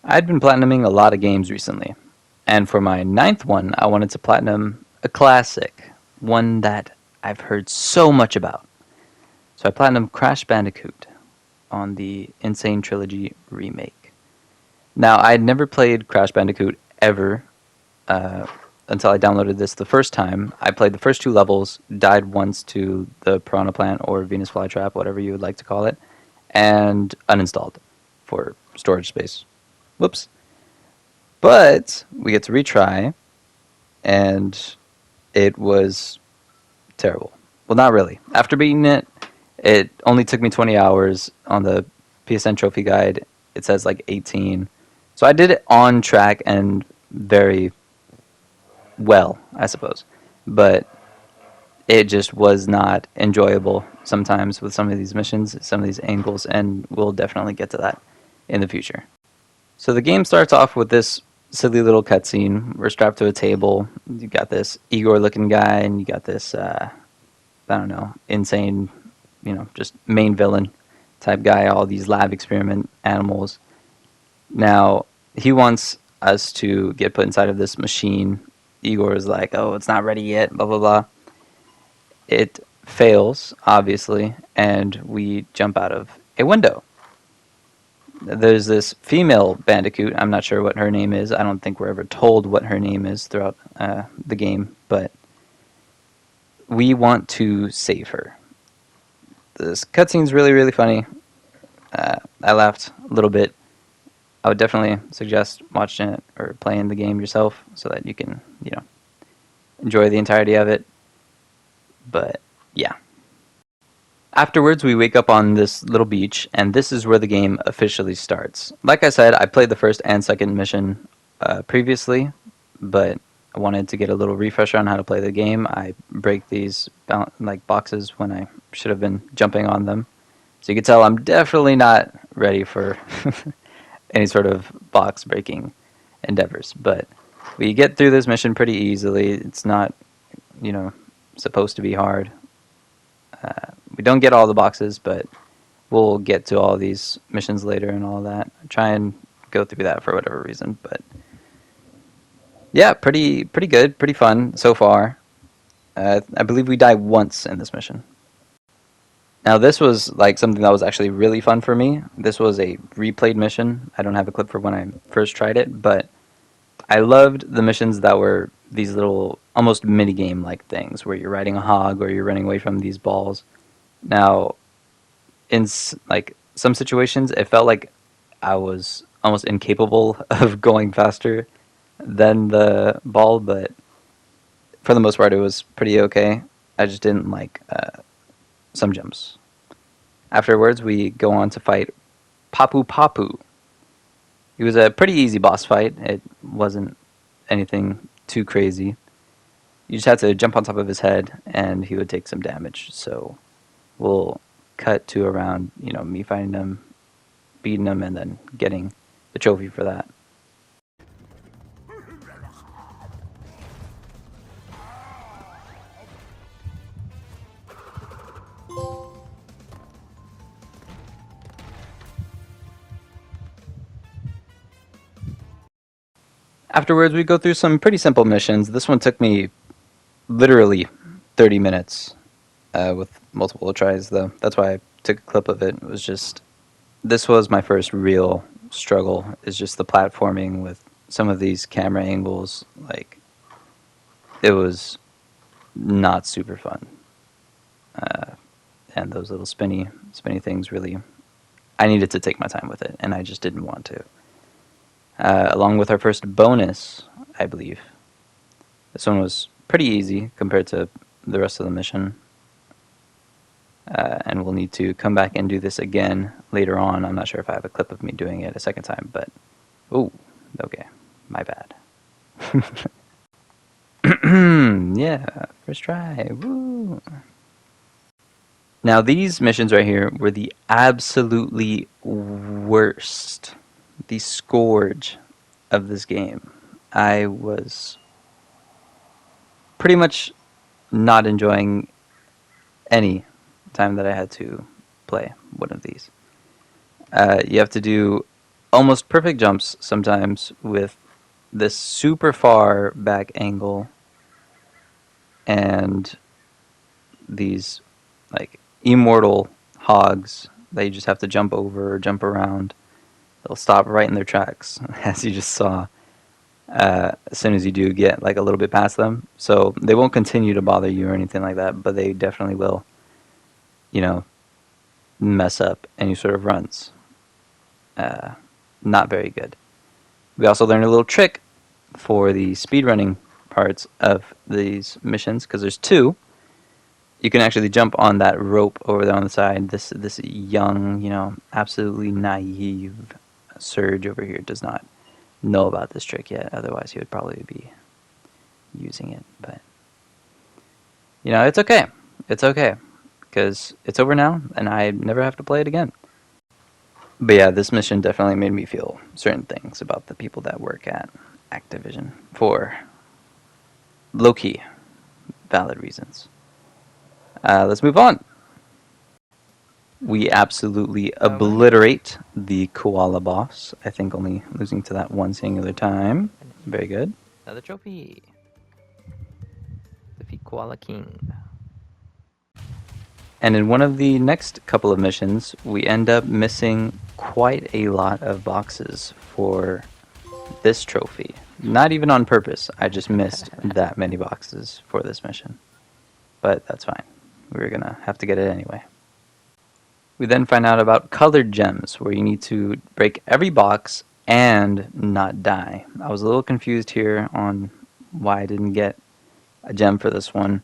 I'd been platinuming a lot of games recently, and for my ninth one, I wanted to platinum a classic, one that I've heard so much about. So I platinumed Crash Bandicoot on the Insane Trilogy remake. Now, I'd never played Crash Bandicoot ever uh, until I downloaded this the first time. I played the first two levels, died once to the Piranha Plant or Venus Flytrap, whatever you would like to call it, and uninstalled for storage space. Whoops. But we get to retry, and it was terrible. Well, not really. After beating it, it only took me 20 hours. On the PSN trophy guide, it says like 18. So I did it on track and very well, I suppose. But it just was not enjoyable sometimes with some of these missions, some of these angles, and we'll definitely get to that in the future. So the game starts off with this silly little cutscene. We're strapped to a table. You got this Igor-looking guy, and you got this, I don't know, insane, just main villain type guy, all these lab experiment animals. Now, he wants us to get put inside of this machine. Igor is like, oh, it's not ready yet, blah, blah, blah. It fails, obviously, and we jump out of a window. There's this female Bandicoot. I'm not sure what her name is. I don't think we're ever told what her name is throughout the game, but we want to save her. This cutscene's really, really funny. I laughed a little bit. I would definitely suggest watching it or playing the game yourself so that you can, enjoy the entirety of it. But, yeah. Afterwards, we wake up on this little beach, and this is where the game officially starts. Like I said, I played the first and second mission previously, but I wanted to get a little refresher on how to play the game. I break these boxes when I should have been jumping on them. So you can tell I'm definitely not ready for any sort of box breaking endeavors. But we get through this mission pretty easily. It's not, supposed to be hard. We don't get all the boxes, but we'll get to all these missions later and all that. Try and go through that for whatever reason, but yeah, pretty good, pretty fun so far. I believe we die once in this mission. Now this was like something that was actually really fun for me. This was a replayed mission. I don't have a clip for when I first tried it, but I loved the missions that were these little almost mini game like things where you're riding a hog or you're running away from these balls. Now, in some situations, it felt like I was almost incapable of going faster than the ball, but for the most part, it was pretty okay. I just didn't like some jumps. Afterwards, we go on to fight Papu Papu. He was a pretty easy boss fight. It wasn't anything too crazy. You just had to jump on top of his head, and he would take some damage. So we'll cut to around, me fighting him, beating him, and then getting the trophy for that. Afterwards, we go through some pretty simple missions. This one took me literally 30 minutes with multiple tries, though. That's why I took a clip of it. It was just, this was my first real struggle, is just the platforming with some of these camera angles. Like, it was not super fun. And those little spinny things really, I needed to take my time with it, and I just didn't want to. Along with our first bonus, I believe. This one was pretty easy compared to the rest of the mission. And we'll need to come back and do this again later on. I'm not sure if I have a clip of me doing it a second time, but... Ooh, okay. My bad. Yeah, first try. Woo! Now, these missions right here were the absolutely worst. The scourge of this game. I was pretty much not enjoying any time that I had to play one of these. You have to do almost perfect jumps sometimes with this super far back angle and these like immortal hogs that you just have to jump over or jump around. They'll stop right in their tracks, as you just saw, as soon as you do get like a little bit past them. So they won't continue to bother you or anything like that, but they definitely will, you know, mess up any sort of runs. Not very good. We also learned a little trick for the speedrunning parts of these missions, because there's two. You can actually jump on that rope over there on the side. This young, absolutely naive Surge over here does not know about this trick yet. Otherwise, he would probably be using it. But it's okay. It's okay because it's over now, and I never have to play it again. But yeah, this mission definitely made me feel certain things about the people that work at Activision for low-key valid reasons. Let's move on. We absolutely obliterate the koala boss. I think only losing to that one singular time. Very good. Another trophy. Defeat Koala King. And in one of the next couple of missions, we end up missing quite a lot of boxes for this trophy. Not even on purpose. I just missed that many boxes for this mission. But that's fine. We're going to have to get it anyway. We then find out about colored gems, where you need to break every box and not die. I was a little confused here on why I didn't get a gem for this one.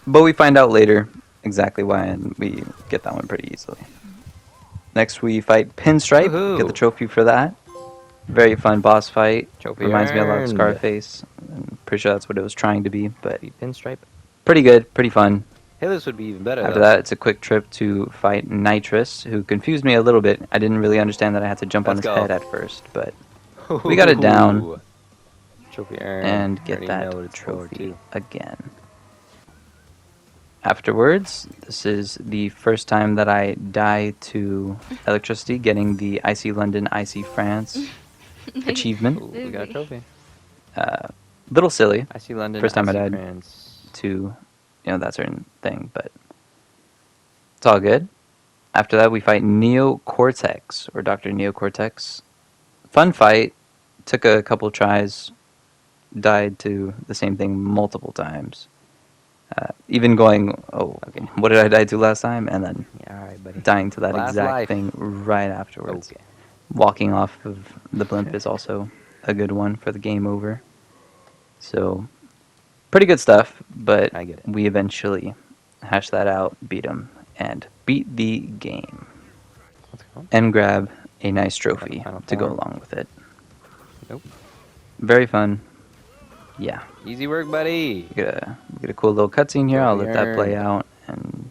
But we find out later exactly why, and we get that one pretty easily. Next we fight Pinstripe, get the trophy for that. Very fun boss fight. Trophy Reminds me a lot of earned. Scarface. I'm pretty sure that's what it was trying to be, but Pinstripe. pretty good, pretty fun. Hey, this would be even better. After that, it's a quick trip to fight Nitrous, who confused me a little bit. I didn't really understand that I had to jump on his head at first, but we got it down. Trophy earned. And get that trophy again. Afterwards, this is the first time that I die to electricity, getting the Icy London, Icy France achievement. Ooh, we got a trophy. Little silly. Icy London, First time I Icy died France. to that certain thing, but it's all good. After that, we fight Neocortex, or Dr. Neocortex. Fun fight. Took a couple tries. Died to the same thing multiple times. Even going, what did I die to last time? And then all right, buddy. dying to that Last exact life. thing right afterwards. Okay. Walking off of the blimp is also a good one for the game over. So, pretty good stuff, but I get it. we eventually hash that out, beat him, and beat the game. Let's go. And grab a nice trophy Final to go form. along with it. Nope. Very fun. Yeah. Easy work, buddy. We get a cool little cutscene here. I'll let that play Earned. out, and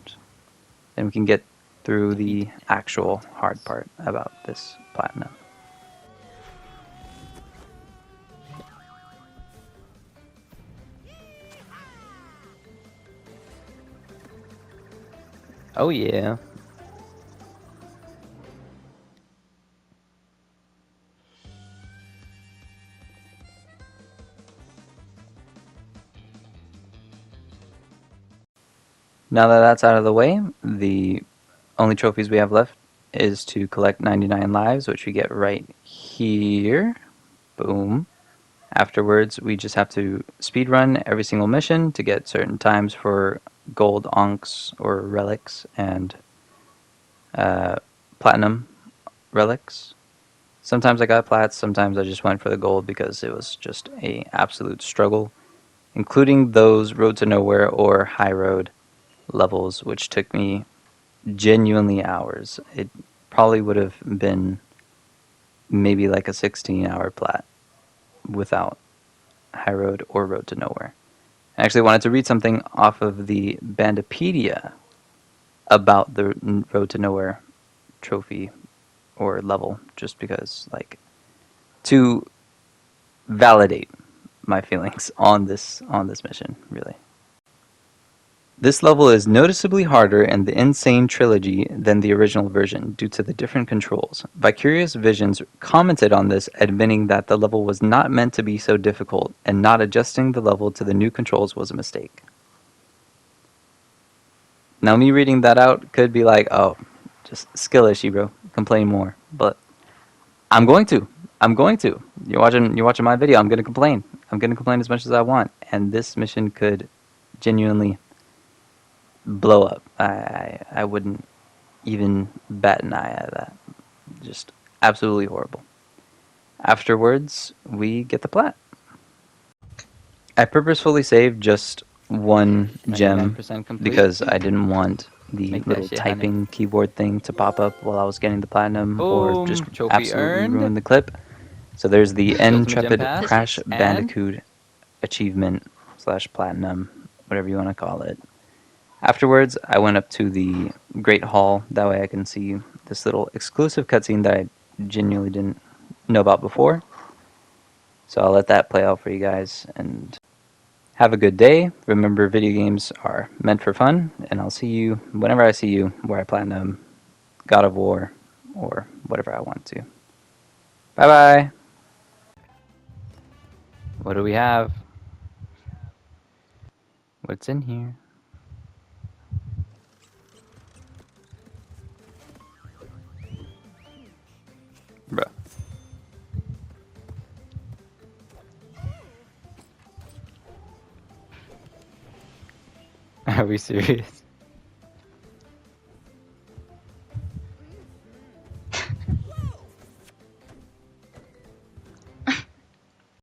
then we can get through the actual hard part about this platinum. Oh, yeah. Now that that's out of the way, the only trophies we have left is to collect 99 lives, which we get right here. Boom. Afterwards, we just have to speedrun every single mission to get certain times for gold onks or relics and platinum relics. Sometimes I got plats, sometimes I just went for the gold because it was just a absolute struggle, including those Road to Nowhere or High Road levels, which took me genuinely hours. It probably would have been maybe like a 16-hour plat without High Road or Road to Nowhere. I actually wanted to read something off of the Bandipedia about the Road to Nowhere trophy or level, just because, like, to validate my feelings on this mission, really. This level is noticeably harder in the Insane Trilogy than the original version due to the different controls. Vicarious Visions commented on this, admitting that the level was not meant to be so difficult, and not adjusting the level to the new controls was a mistake. Now, me reading that out could be like, oh, just skill issue, bro. Complain more. But I'm going to. I'm going to. You're watching my video. I'm gonna complain. I'm gonna complain as much as I want. And this mission could genuinely blow up. I wouldn't even bat an eye at that. Just absolutely horrible. Afterwards, we get the plat. I purposefully saved just one gem 99% complete. because I didn't want the Make that little shit, honey. typing keyboard thing to pop up while I was getting the platinum or Boom. just Trophy absolutely earned. ruin the clip. So there's the Ultimate gem Intrepid pass, Crash and- Bandicoot achievement / platinum, whatever you want to call it. Afterwards, I went up to the Great Hall. That way I can see this little exclusive cutscene that I genuinely didn't know about before. So I'll let that play out for you guys, and have a good day. Remember, video games are meant for fun, and I'll see you whenever I see you, where I platinum God of War or whatever I want to. Bye-bye. What do we have? What's in here? Bruh. Are we serious?